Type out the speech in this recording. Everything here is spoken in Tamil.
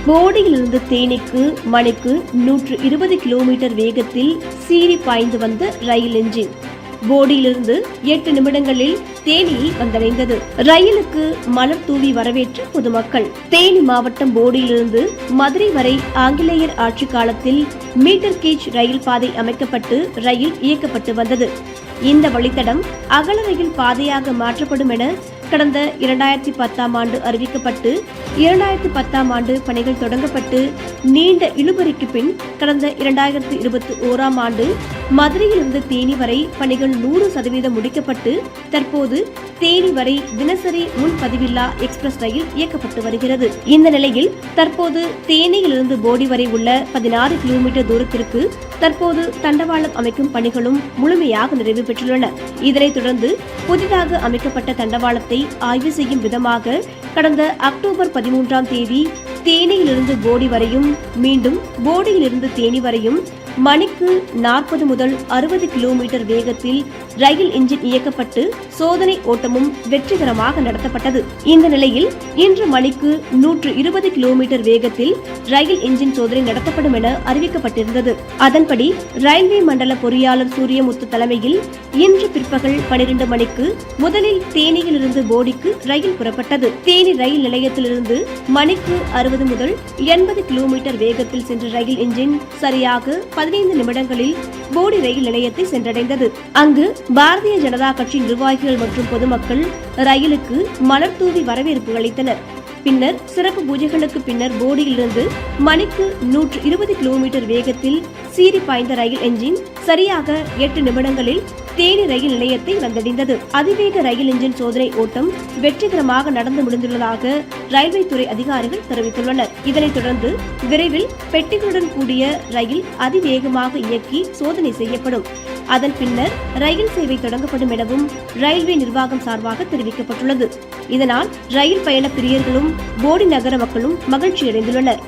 போடியிலிருந்து தேனிக்கு மணிக்கு 120 கிலோமீட்டர் வேகத்தில் சீறி பாய்ந்து வந்த ரயில் என்ஜின் போடியிலிருந்து 8 நிமிடங்களில் தேனியை வந்தடைந்தது. ரயிலுக்கு மலர் தூவி வரவேற்ற பொதுமக்கள். தேனி மாவட்டம் போடியிலிருந்து மதுரை வரை ஆங்கிலேயர் ஆட்சி காலத்தில் மீட்டர் கேஜ் ரயில் பாதை அமைக்கப்பட்டு ரயில் இயக்கப்பட்டு வந்தது. இந்த வழித்தடம் அகல ரயில் பாதையாக மாற்றப்படும் என கடந்த 2010ஆம் ஆண்டு அறிவிக்கப்பட்டு 2010ஆம் ஆண்டு பணிகள் தொடங்கப்பட்டு நீண்ட இழுபறிக்கு பின் கடந்த 2021ஆம் ஆண்டு மதுரையிலிருந்து தேனி வரை பணிகள் 100% முடிக்கப்பட்டு தற்போது தேனி வரை தினசரி முன்பதிவில்லா எக்ஸ்பிரஸ் ரயில் இயக்கப்பட்டு வருகிறது. இந்த நிலையில் தற்போது தேனியிலிருந்து போடி வரை உள்ள 16 கிலோமீட்டர் தூரத்திற்கு தற்போது தண்டவாளம் அமைக்கும் பணிகளும் முழுமையாக நிறைவு பெற்றுள்ளன. இதனைத் தொடர்ந்து புதிதாக அமைக்கப்பட்ட தண்டவாளத்தை ஆய்வு செய்யும் விதமாக கடந்த அக்டோபர் 13ஆம் தேதி தேனியிலிருந்து போடி வரையும் மீண்டும் போடியிலிருந்து தேனி வரையும் மணிக்கு 40 முதல் 60 கிலோமீட்டர் வேகத்தில் ரயில் என்ஜின் இயக்கப்பட்டு சோதனை ஓட்டமும் வெற்றிகரமாக நடத்தப்பட்டது. இந்த நிலையில் இன்று மணிக்கு 120 கிலோமீட்டர் வேகத்தில் ரயில் என்ஜின் சோதனை நடத்தப்படும் என அறிவிக்கப்பட்டிருந்தது. அதன்படி ரயில்வே மண்டல பொறியாளர் சூரியமுத்து தலைமையில் இன்று பிற்பகல் 12 மணிக்கு முதலில் தேனியிலிருந்து போடிக்கு ரயில் புறப்பட்டது. தேனி ரயில் நிலையத்திலிருந்து மணிக்கு 60 முதல் 80 கிலோமீட்டர் வேகத்தில் சென்ற ரயில் என்ஜின் சரியாக 15 நிமிடங்களில் போடி ரயில் நிலையத்தை சென்றடைந்தது. அங்கு பாரதிய ஜனதா கட்சி நிர்வாகிகள் மற்றும் பொதுமக்கள் ரயிலுக்கு மலர் தூவி வரவேற்பு அளித்தனர். பின்னர் சிறப்பு பூஜைகளுக்கு பின்னர் போடியிலிருந்து மணிக்கு 120 கிலோமீட்டர் வேகத்தில் சீறி பாய்ந்த ரயில் என்ஜின் சரியாக 8 நிமிடங்களில் தேனி ரயில் நிலையத்தை வந்தடைந்தது. அதிவேக ரயில் என்ஜின் சோதனை ஓட்டம் வெற்றிகரமாக நடந்து முடிந்துள்ளதாக ரயில்வே துறை அதிகாரிகள் தெரிவித்துள்ளனர். இதனைத் தொடர்ந்து விரைவில் பெட்டிகளுடன் கூடிய ரயில் அதிவேகமாக இயக்கி சோதனை செய்யப்படும். அதன் பின்னர் ரயில் சேவை தொடங்கப்படும் எனவும் ரயில்வே நிர்வாகம் சார்பாக தெரிவிக்கப்பட்டுள்ளது. இதனால் ரயில் பயண பிரியர்களும் போடி நகர மக்களும் மகிழ்ச்சி அடைந்துள்ளனர்.